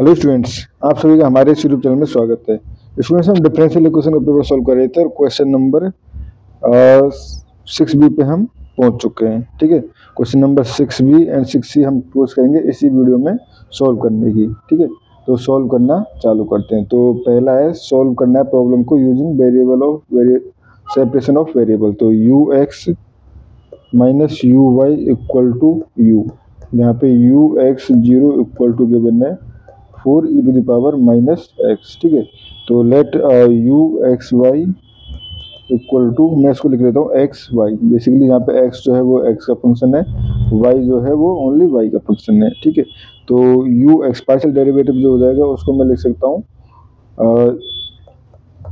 Hello students, आप सभी का हमारे इस यूट्यूब चैनल में स्वागत है। स्टूडेंट्स, हम डिफरेंशियल इक्वेशन का पेपर सॉल्व कर रहे थे और क्वेश्चन नंबर 6B पे हम पहुंच चुके हैं। ठीक है, question number 6B and 6C हम कोशिश करेंगे इसी वीडियो में सॉल्व करने की। ठीक है, तो सॉल्व करना चालू करते हैं। तो पहला है सॉल्व करना है प्रॉब्लम को using variable of separation of variable. तो ux minus U Y equal to U, यहाँ पे ux 0 इक्वल टू गिवन है 4e to the power minus x. ठीक है, तो let u X Y equal to, मैं इसको लिख लेता हूँ एक्स वाई। बेसिकली यहाँ पे x जो है वो x का फंक्शन है, y जो है वो ओनली y का फंक्शन है। ठीक है, तो u एक्स पार्शियल डेरिवेटिव जो हो जाएगा उसको मैं लिख सकता हूँ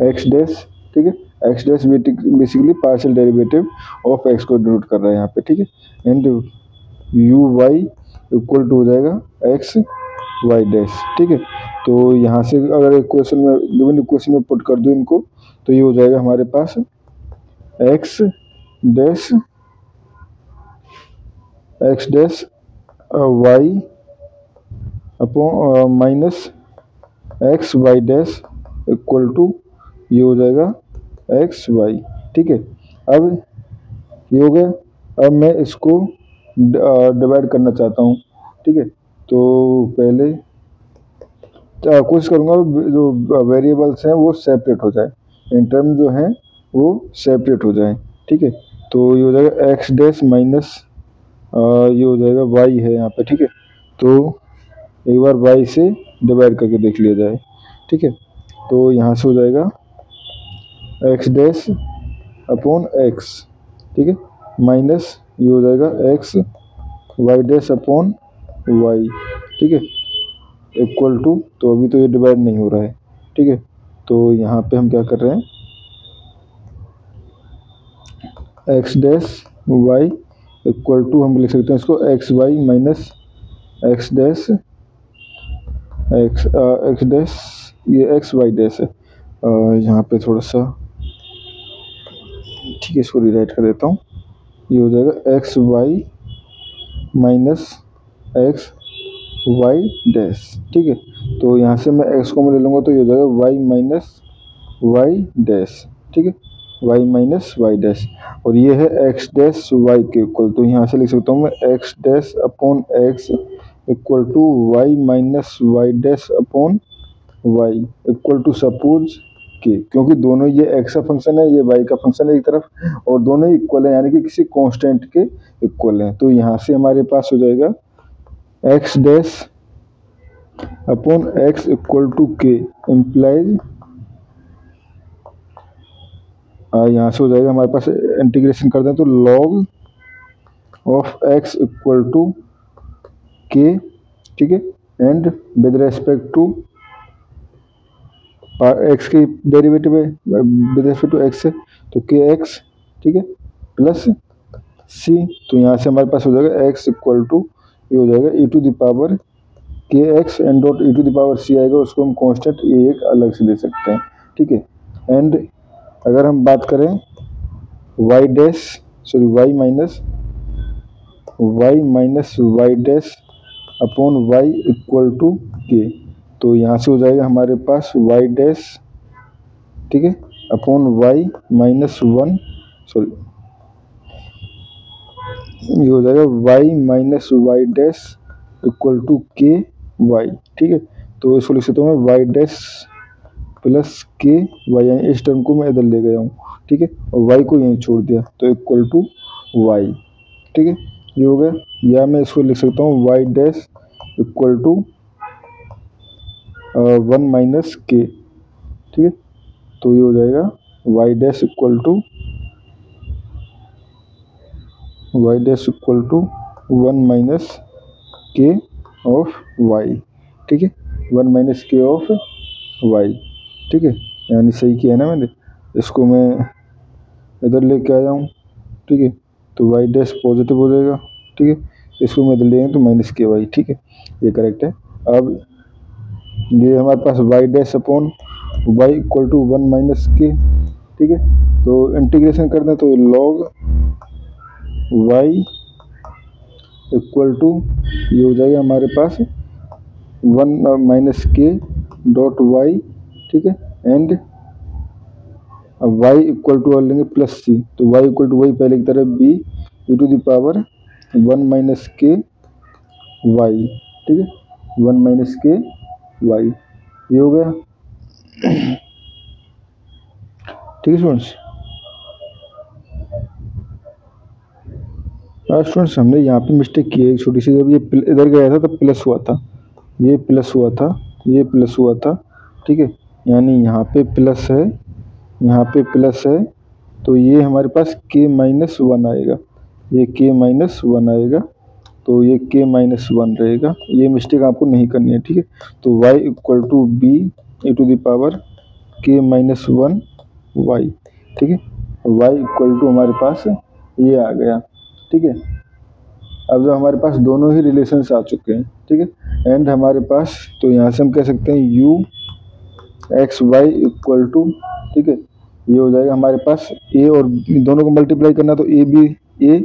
x डैश। ठीक है, x dash basically partial derivative of x को डिनोट कर रहा है यहाँ पे। ठीक है, and u Y equal to हो जाएगा x वाई डैश। ठीक है, तो यहाँ से अगर इक्वेशन में गिवन इक्वेशन में पुट कर दूं इनको, तो ये हो जाएगा हमारे पास x dash Y upon minus X Y dash equal to ये हो जाएगा एक्स वाई। ठीक है, अब ये हो गया। अब मैं इसको डिवाइड करना चाहता हूँ। ठीक है, तो पहले कोशिश करूंगा जो वेरिएबल्स हैं वो सेपरेट हो जाए, इन टर्म जो हैं वो सेपरेट हो जाए। ठीक है, तो ये हो जाएगा एक्स डैश माइनस ये हो जाएगा वाई है यहाँ पे। ठीक है, तो एक बार वाई से डिवाइड करके देख लिया जाए। ठीक है, तो यहाँ से हो जाएगा एक्स डैश अपॉन एक्स। ठीक है, माइनस ये हो जाएगा X Y dash upon Y. ठीक है, इक्वल टू, तो अभी तो ये डिवाइड नहीं हो रहा है। ठीक है, तो यहाँ पे हम क्या कर रहे हैं, X dash Y equal to हम लिख सकते हैं इसको X Y minus X dash X dash, ये एक्स वाई डैश है। यहाँ पे थोड़ा सा, ठीक है, इसको रिराइट कर देता हूँ। ये हो जाएगा X Y minus X Y dash. ठीक है, तो यहाँ से मैं x को मैं ले लूँगा तो ये हो जाएगा y माइनस वाई डैश। ठीक है, y माइनस वाई डैश, और ये है x डैश y के इक्वल। तो यहाँ से लिख सकता हूँ मैं x dash upon x equal to y minus Y dash upon y equal to suppose K, क्योंकि दोनों ये x का फंक्शन है, ये y का फंक्शन है एक तरफ, और दोनों इक्वल है यानी कि किसी कांस्टेंट के इक्वल हैं। तो यहाँ से हमारे पास हो जाएगा x dash upon x equal to K implies, यहाँ से हो जाएगा हमारे पास, इंटीग्रेशन कर दें तो log of x equal to K. ठीक है, and with respect to x की डेरिवेटिव है विद रेस्पेक्ट टू x है, तो के एक्स। ठीक है, प्लस c, तो यहाँ से हमारे पास हो जाएगा x इक्वल टू ये हो जाएगा e टू द पावर के x and dot e to the power c आएगा, उसको हम कांस्टेंट ए एक अलग से दे सकते हैं। ठीक है, एंड अगर हम बात करें Y dash Y minus Y dash upon Y equal to K, तो यहाँ से हो जाएगा हमारे पास वाई डैश, ठीक है, upon Y minus one, sorry ये हो जाएगा Y minus Y dash equal to K Y. ठीक है, तो इसको लिख सकता हूँ मैं Y dash plus K Y, यानी इस टर्म को मैं इधर ले गया हूँ। ठीक है, और वाई को यहीं छोड़ दिया, तो इक्वल टू वाई। ठीक है, ये हो गया। या मैं इसको लिख सकता हूँ Y dash equal to 1 minus के। ठीक है, तो ये हो जाएगा Y dash equal to 1 minus K of Y. ठीक है, 1 माइनस के ऑफ वाई। ठीक है, यानी सही किया है ना मैंने, इसको मैं इधर लेके आया हूँ। ठीक है, तो वाई डैश पॉजिटिव हो जाएगा। ठीक है, इसको मैं इधर ले आया तो माइनस के वाई। ठीक है, ये करेक्ट है। अब ये हमारे पास y dash upon Y equal to 1 minus के। ठीक है, तो इंटीग्रेशन कर दें तो लॉग वाई इक्वल टू ये हो जाएगा हमारे पास 1 माइनस के डॉट वाई, ठीक है, एंड वाई इक्वल टू और लेंगे प्लस सी, तो वाई इक्वल टू वही पहले की तरह B E to the power 1 minus K Y, ठीक है, 1 माइनस के वाई, ये हो गया। ठीक है स्टूडेंट्स, स्टूडेंट्स हमने यहाँ पे मिस्टेक की है एक छोटी सी, जब ये इधर गया था तो प्लस हुआ था, ये प्लस हुआ था, ये प्लस हुआ था, ठीक है, यानी यहाँ पे प्लस है, यहाँ पे प्लस है, तो ये हमारे पास k माइनस 1 आएगा, ये k माइनस 1 आएगा, तो ये k माइनस 1 रहेगा, ये मिस्टेक आपको नहीं करनी है, ठीक है। तो y equal to B E to the power k minus 1 Y, ठीक है, y इक्वल टू हमारे पास ये आ गया, ठीक है। अब जो हमारे पास दोनों ही रिलेशंस आ चुके हैं, ठीक है, एंड हमारे पास, तो यहाँ से हम कह सकते हैं u X Y equal to, ठीक है, ये हो जाएगा हमारे पास a और b दोनों को मल्टीप्लाई करना, तो ए बी ए,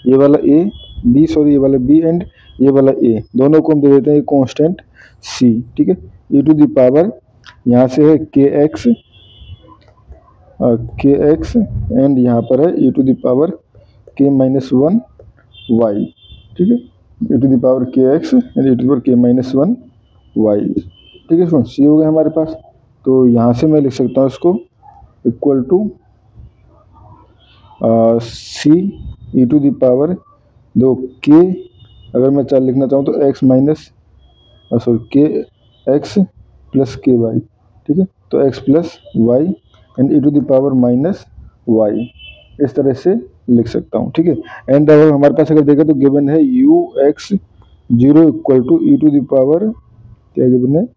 ये वाला a b, सॉरी ये वाला b एंड ये वाला a, दोनों को हम दे देते हैं कांस्टेंट c, ठीक है, e टू द पावर यहाँ से है kx एंड यहाँ पर है e to the power k minus 1 Y, ठीक है, e to the power kx and e to the power k minus 1 Y, ठीक है फ्रेंड्स, ये हो गया हमारे पास। तो यहाँ से मैं लिख सकता हूँ इसको equal to C E to the power दो के, अगर मैं चार लिखना चाहूँ तो X minus sorry K X plus K Y, ठीक है, तो X plus Y and E to the power minus Y, इस तरह से लिख सकता हूँ, ठीक है। एंड अगर हमारे पास अगर देखा तो गिवन है u x zero equal to e to the power, क्या गिवन है,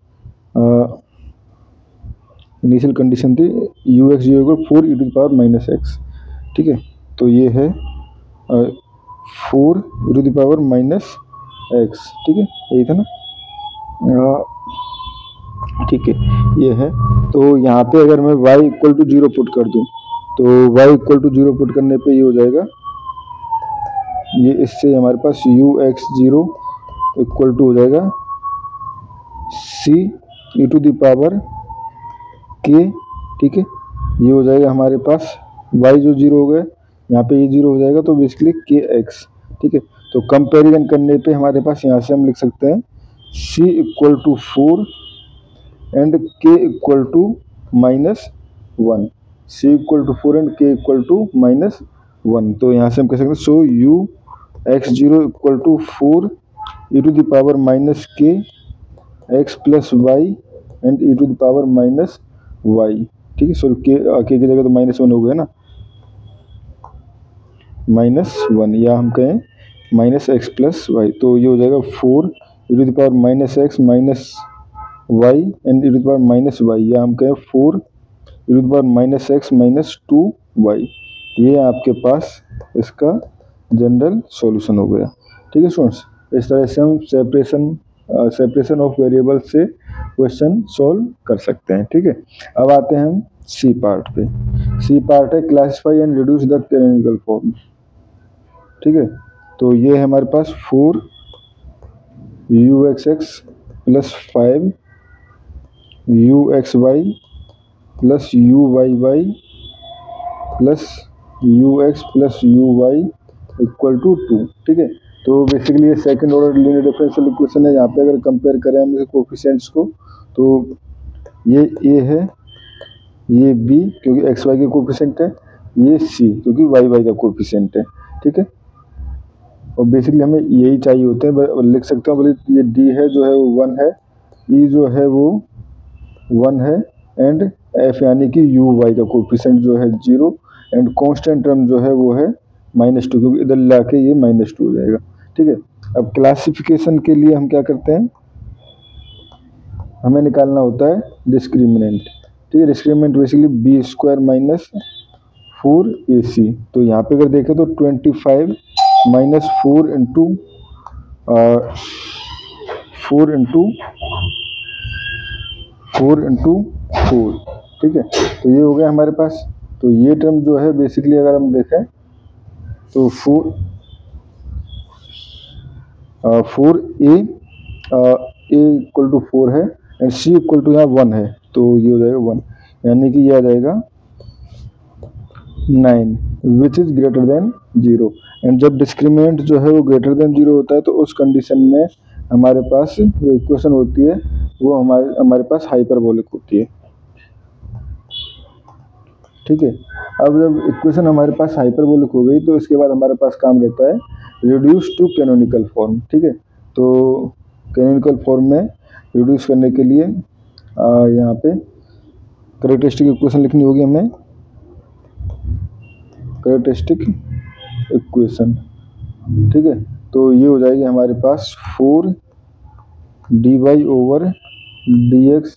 इनिशियल कंडीशन थी u x zero equal 4 E to the power minus x, ठीक है, तो ये है 4 ई to the power minus x, ठीक है, यही था ना, ठीक है, ये है। तो यहाँ पे अगर मैं y इक्वल टू 0 पुट कर दूँ, तो y इक्वल टू 0 पुट करने पे ये हो जाएगा, ये इससे हमारे पास u X zero equal to हो जाएगा c E to the power k, ठीक है, ये हो जाएगा हमारे पास y जो 0 हो गया, यहाँ पे ये 0 हो जाएगा, तो बेसिकली kx, ठीक है। तो कंपैरिजन करने पे हमारे पास यहाँ से हम लिख सकते हैं c equal to 4 and k equal to minus 1, c equal to 4 and k equal to minus 1, तो यहाँ से हम कह सकते हैं so u X zero equal to 4 E to the power minus k X plus Y and E to the power minus Y, ठीक है, sorry के की जगह तो माइनस 1 हो गया ना, माइनस 1, या हम कहें माइनस एक्स प्लस वाई, तो ये हो जाएगा 4 ई to the power minus x minus y and E to the power minus y, या हम कहें 4 ई to the power minus x minus 2 y, ये आपके पास इसका जनरल सॉल्यूशन हो गया, ठीक है स्टूडेंट्स। इस तरह से हम सेपरेशन ऑफ वेरिएबल से क्वेश्चन सॉल्व कर सकते हैं, ठीक है। अब आते हैं हम सी पार्ट पे। सी पार्ट है classify and reduce the canonical form, ठीक है, तो ये है हमारे पास 4 U X X plus 5 U X Y plus U Y Y plus U X plus U Y equal to 2, ठीक है। तो बेसिकली ये second order linear differential equation है। यहाँ पे अगर कंपेयर करें हम इसे कोफिशिएंट्स को, तो ये ए है, ये बी क्योंकि एक्स वाई के कोफिशिएंट है, ये सी क्योंकि वाई वाई का कोफिशिएंट है, ठीक है। और बेसिकली हमें यही चाहिए होते हैं, लिख सकते हो, बोले ये डी है जो है वो 1 है, ई जो है वो 1 है एंड एफ यानी कि यू वाई का कोफिशिएंट जो है 0 एंड कांस्टेंट टर्म जो है वो है -2 क्योंकि इधर ला के ये -2 हो जाएगा, ठीक है। अब क्लासिफिकेशन के लिए हम क्या करते हैं, हमें निकालना होता है डिस्क्रिमिनेंट, ठीक है। Discriminant basically B square minus 4ac, तो यहाँ पे अगर देखें तो 25 माइनस 4 इंटू 4 इंटू 4, ठीक है, तो ये हो गया हमारे पास। तो ये टर्म जो है बेसिकली अगर हम देखें तो 4a ए इक्वल टू 4 है एंड सी इक्वल टू यहाँ 1 है, तो ये हो जाएगा 1, यानी कि ये आ जाएगा 9 which is greater than 0। And जब डिस्क्रिमिनेंट जो है वो ग्रेटर देन 0 होता है तो उस कंडीशन में हमारे पास जो इक्वेशन होती है वो हमारे पास हाइपरबोलिक होती है। ठीक है, अब जब इक्वेशन हमारे पास हाइपरबोलिक हो गई तो इसके बाद हमारे पास काम रहता है रिड्यूस टू कैनोनिकल फॉर्म। ठीक है, तो कैनोनिकल फॉर्म में रिड्यूस करने के लिए यहाँ पे कैरेक्टरिस्टिक इक्वेशन लिखनी होगी हमें। कैरेक्टरिस्टिक इक्वेशन, ठीक है, तो ये हो जाएगी हमारे पास 4 dy ओवर dx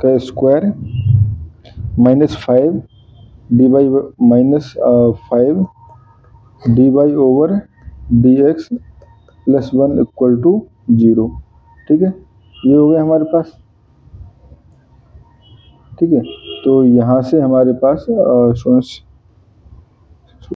का square minus 5 dy minus 5 dy over dx plus 1 equal to 0। ठीक है, ये हो गया हमारे पास। ठीक है, तो यहाँ से हमारे पास